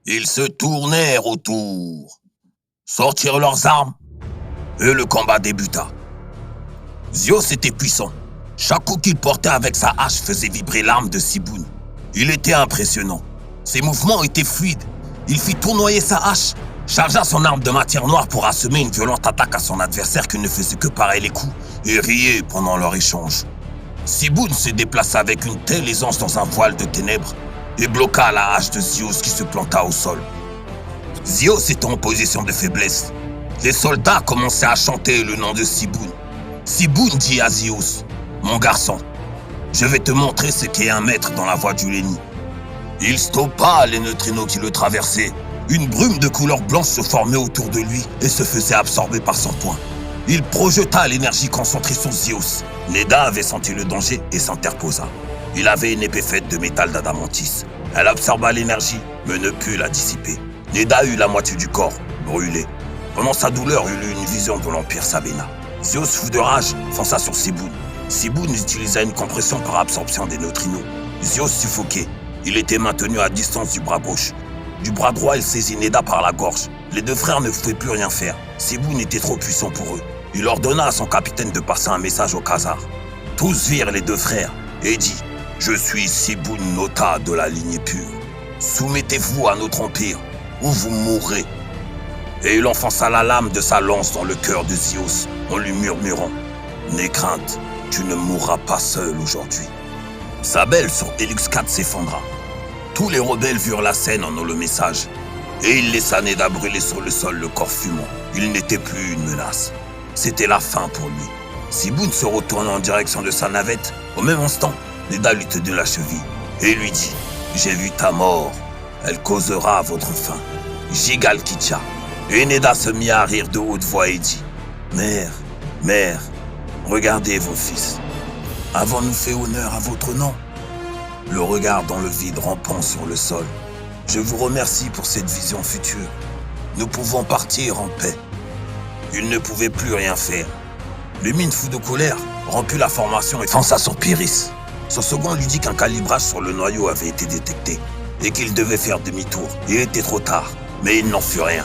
Ils se tournèrent autour, sortirent leurs armes, et le combat débuta. Zeus était puissant. Chaque coup qu'il portait avec sa hache faisait vibrer l'arme de Siboun. Il était impressionnant. Ses mouvements étaient fluides. Il fit tournoyer sa hache, chargea son arme de matière noire pour assemer une violente attaque à son adversaire qui ne faisait que parer les coups et riait pendant leur échange. Siboun se déplaça avec une telle aisance dans un voile de ténèbres et bloqua la hache de Zeus qui se planta au sol. Zeus était en position de faiblesse. Les soldats commençaient à chanter le nom de Siboun. Siboun dit à Zeus, « Mon garçon, je vais te montrer ce qu'est un maître dans la voie du Léni. » Il stoppa les neutrinos qui le traversaient. Une brume de couleur blanche se formait autour de lui et se faisait absorber par son poing. Il projeta l'énergie concentrée sur Zeus. Neda avait senti le danger et s'interposa. Il avait une épée faite de métal d'adamantis. Elle absorba l'énergie, mais ne put la dissiper. Neda eut la moitié du corps, brûlé. Pendant sa douleur, il eut une vision de l'Empire Sabena. Zeus, fou de rage, fonça sur Siboun. Siboun utilisa une compression par absorption des neutrinos. Zeus suffoquait. Il était maintenu à distance du bras gauche. Du bras droit, il saisit Neda par la gorge. Les deux frères ne pouvaient plus rien faire. Siboun était trop puissant pour eux. Il ordonna à son capitaine de passer un message au Khazar. Tous virent les deux frères et dit « Je suis Siboun Nota de la lignée pure. Soumettez-vous à notre empire ou vous mourrez. » Et il enfonça la lame de sa lance dans le cœur de Zeus en lui murmurant « N'aie crainte, tu ne mourras pas seul aujourd'hui. » Sa belle sur Helix 4 s'effondra. Tous les rebelles virent la scène en ont le message. Et il laissa Neda brûler sur le sol le corps fumant. Il n'était plus une menace. C'était la fin pour lui. Siboun se retourna en direction de sa navette. Au même instant, Neda lui tenait la cheville et lui dit « J'ai vu ta mort. Elle causera votre fin. Jigal Kitcha. » Et Neda se mit à rire de haute voix et dit « Mère, mère, regardez vos fils. Avons-nous fait honneur à votre nom ?» Le regard dans le vide rampant sur le sol. « Je vous remercie pour cette vision future. Nous pouvons partir en paix. » Il ne pouvait plus rien faire. Lumine, fou de colère, rompit la formation et fonça sur Pyrrhis. Son second lui dit qu'un calibrage sur le noyau avait été détecté et qu'il devait faire demi-tour. Il était trop tard, mais il n'en fut rien.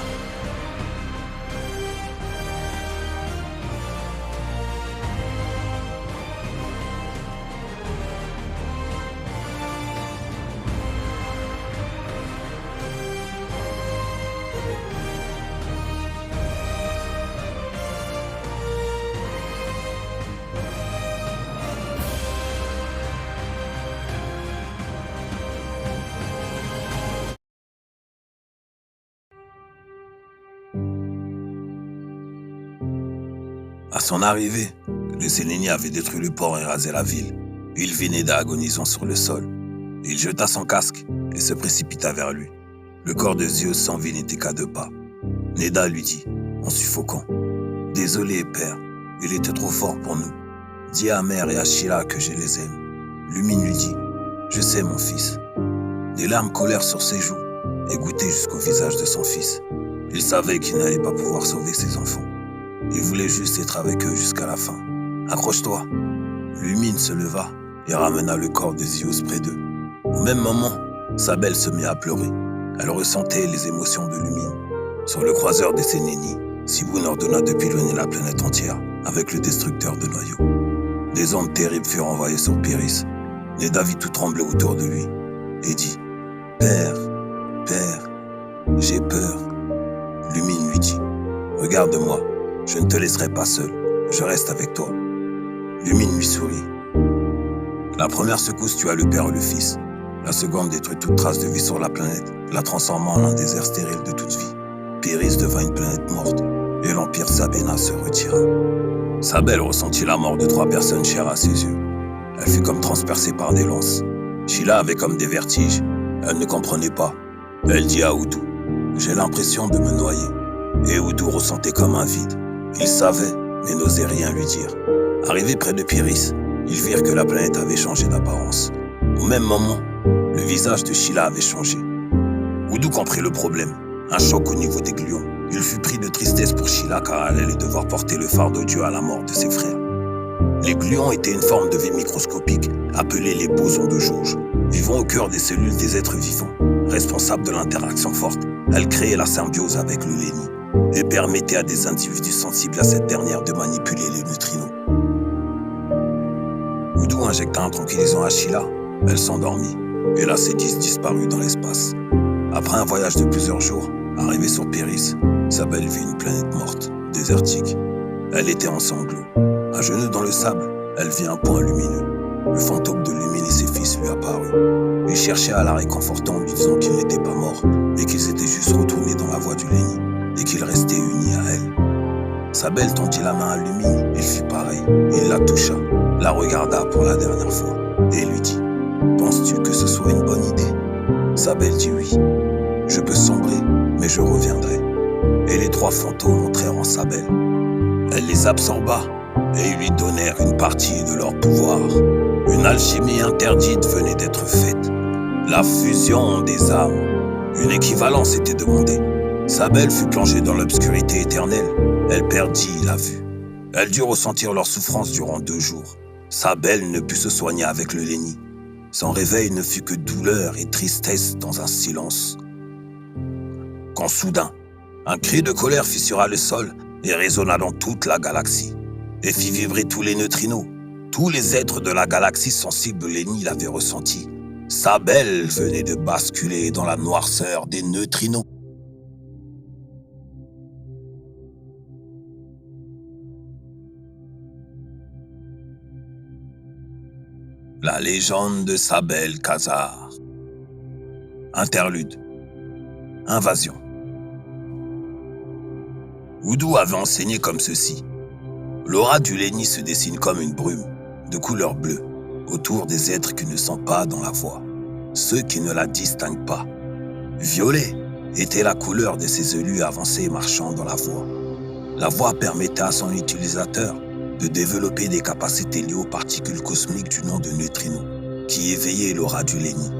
À son arrivée, le Séléni avait détruit le port et rasé la ville. Il vit Neda agonisant sur le sol. Il jeta son casque et se précipita vers lui. Le corps de Zeus sans vie n'était qu'à 2 pas. Neda lui dit, en suffoquant, « Désolé, père, il était trop fort pour nous. Dis à mère et à Sheila que je les aime. » Lumine lui dit, « Je sais, mon fils. » Des larmes collèrent sur ses joues et goûtaient jusqu'au visage de son fils. Il savait qu'il n'allait pas pouvoir sauver ses enfants. Il voulait juste être avec eux jusqu'à la fin. « Accroche-toi !» Lumine se leva et ramena le corps de Zeus près d'eux. Au même moment, sa belle se mit à pleurer. Elle ressentait les émotions de Lumine. Sur le croiseur des Séléni, Siboun ordonna de pilonner la planète entière avec le destructeur de noyaux. Des ondes terribles furent envoyées sur Pyrrhis. Neda vit tout trembler autour de lui et dit « Père, père, j'ai peur. » Lumine lui dit « Regarde-moi. Je ne te laisserai pas seul, je reste avec toi. » Lumine lui sourit. La première secousse tua le père et le fils. La seconde détruit toute trace de vie sur la planète, la transformant en un désert stérile de toute vie. Pyrrhis devint une planète morte, et l'Empire Sabena se retira. Sa belle ressentit la mort de 3 personnes chères à ses yeux. Elle fut comme transpercée par des lances. Sheila avait comme des vertiges. Elle ne comprenait pas. Elle dit à Oudou, « J'ai l'impression de me noyer. » Et Oudou ressentait comme un vide. Il savait, mais n'osait rien lui dire. Arrivé près de Pyrrhis, ils virent que la planète avait changé d'apparence. Au même moment, le visage de Sheila avait changé. Oudou comprit le problème, un choc au niveau des gluons. Il fut pris de tristesse pour Sheila car elle allait devoir porter le fardeau dû à la mort de ses frères. Les gluons étaient une forme de vie microscopique appelée les bosons de jauge, vivant au cœur des cellules des êtres vivants. Responsable de l'interaction forte, elle créait la symbiose avec le Lenny et permettait à des individus sensibles à cette dernière de manipuler les neutrinos. Voodoo injecta un tranquillisant à Sheila, elle s'endormit et la C10 disparut dans l'espace. Après un voyage de plusieurs jours, arrivée sur Pyrrhus, Sable vit une planète morte, désertique. Elle était en sanglots. À genoux dans le sable, elle vit un point lumineux. Le fantôme de Lumine et ses fils lui apparut. Il cherchait à la réconforter en lui disant qu'ils n'étaient pas morts, mais qu'ils étaient juste retournés dans la voie du Lenny et qu'ils restaient unis à elle. Sable tendit la main à Lumine, il fit pareil. Il la toucha, la regarda pour la dernière fois et lui dit « Penses-tu que ce soit une bonne idée ?» Sable dit oui. « Je peux sombrer, mais je reviendrai. » Et les trois fantômes entrèrent en Sable. Elle les absorba et lui donnèrent une partie de leur pouvoir. Une alchimie interdite venait d'être faite. La fusion des âmes. Une équivalence était demandée. Sable fut plongée dans l'obscurité éternelle. Elle perdit la vue. Elle dut ressentir leur souffrance durant 2 jours. Sable ne put se soigner avec le Lenny. Son réveil ne fut que douleur et tristesse dans un silence. Quand soudain, un cri de colère fissura le sol et résonna dans toute la galaxie, et fit vibrer tous les neutrinos. Tous les êtres de la galaxie sensibles Lenny l'avaient ressenti. Sable venait de basculer dans la noirceur des neutrinos. La légende de Sable Khazar. Interlude. Invasion. Voodoo avait enseigné comme ceci. L'aura du Lenny se dessine comme une brume, de couleur bleue, autour des êtres qui ne sont pas dans la voie, ceux qui ne la distinguent pas. Violet était la couleur de ces élus avancés marchant dans la voie. La voie permettait à son utilisateur de développer des capacités liées aux particules cosmiques du nom de neutrinos, qui éveillaient l'aura du Lenny.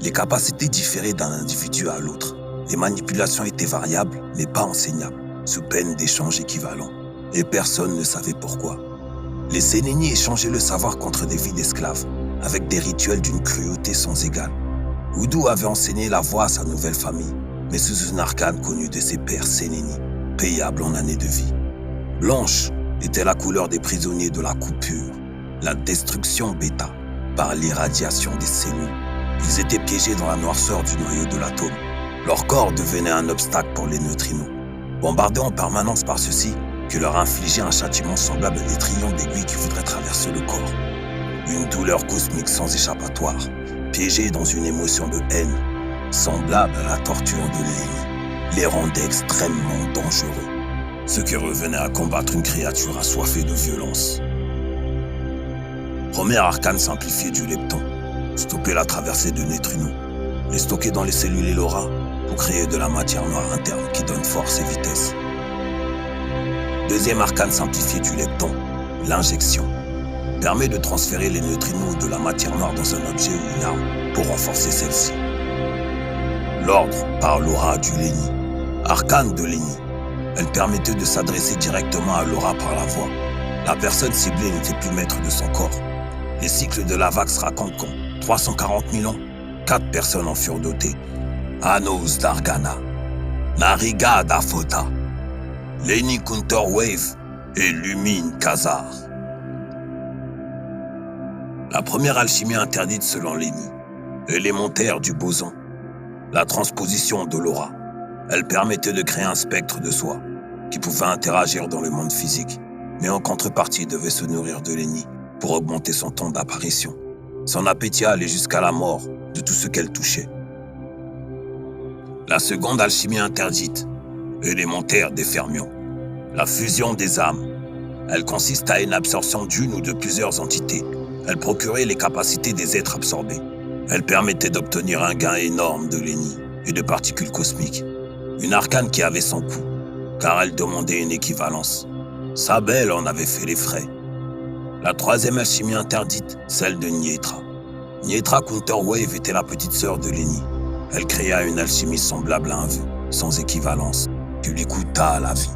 Les capacités différaient d'un individu à l'autre. Les manipulations étaient variables, mais pas enseignables, sous peine d'échanges équivalents. Et personne ne savait pourquoi. Les Sénénis échangeaient le savoir contre des vies d'esclaves, avec des rituels d'une cruauté sans égale. Voodoo avait enseigné la voie à sa nouvelle famille, mais sous une arcane connue de ses pères Sénénis, payable en années de vie. Blanche était la couleur des prisonniers de la coupure, la destruction bêta, par l'irradiation des cellules. Ils étaient piégés dans la noirceur du noyau de l'atome. Leur corps devenait un obstacle pour les neutrinos, bombardés en permanence par ceux-ci, qui leur infligeait un châtiment semblable à des triangles d'aiguilles qui voudraient traverser le corps. Une douleur cosmique sans échappatoire, piégée dans une émotion de haine, semblable à la torture de Lenny, les rendait extrêmement dangereux. Ceux qui revenaient à combattre une créature assoiffée de violence. Premier arcane simplifié du lepton, stopper la traversée de neutrinos, les stocker dans les cellules et l'aura pour créer de la matière noire interne qui donne force et vitesse. Deuxième arcane simplifié du lepton, l'injection, permet de transférer les neutrinos de la matière noire dans un objet ou une arme pour renforcer celle-ci. L'ordre par l'aura du Lenny, arcane de Lenny, elle permettait de s'adresser directement à l'aura par la voix. La personne ciblée n'était plus maître de son corps. Les cycles de l'Avax racontent qu'en 340 000 ans, 4 personnes en furent dotées. Anos d'Argana, Nariga d'Afota, Lenny Counterwave et Lumine Khazar. La première alchimie interdite selon Lenny, élémentaire du boson, la transposition de l'aura. Elle permettait de créer un spectre de soi qui pouvait interagir dans le monde physique, mais en contrepartie devait se nourrir de Lenny pour augmenter son temps d'apparition. Son appétit allait jusqu'à la mort de tout ce qu'elle touchait. La seconde alchimie interdite, élémentaire des fermions, la fusion des âmes. Elle consiste à une absorption d'une ou de plusieurs entités. Elle procurait les capacités des êtres absorbés. Elle permettait d'obtenir un gain énorme de Lenny et de particules cosmiques. Une arcane qui avait son coût, car elle demandait une équivalence. Sable en avait fait les frais. La troisième alchimie interdite, celle de Nietra. Nietra Counterwave était la petite sœur de Lenny. Elle créa une alchimie semblable à un vœu, sans équivalence, qui lui coûta la vie.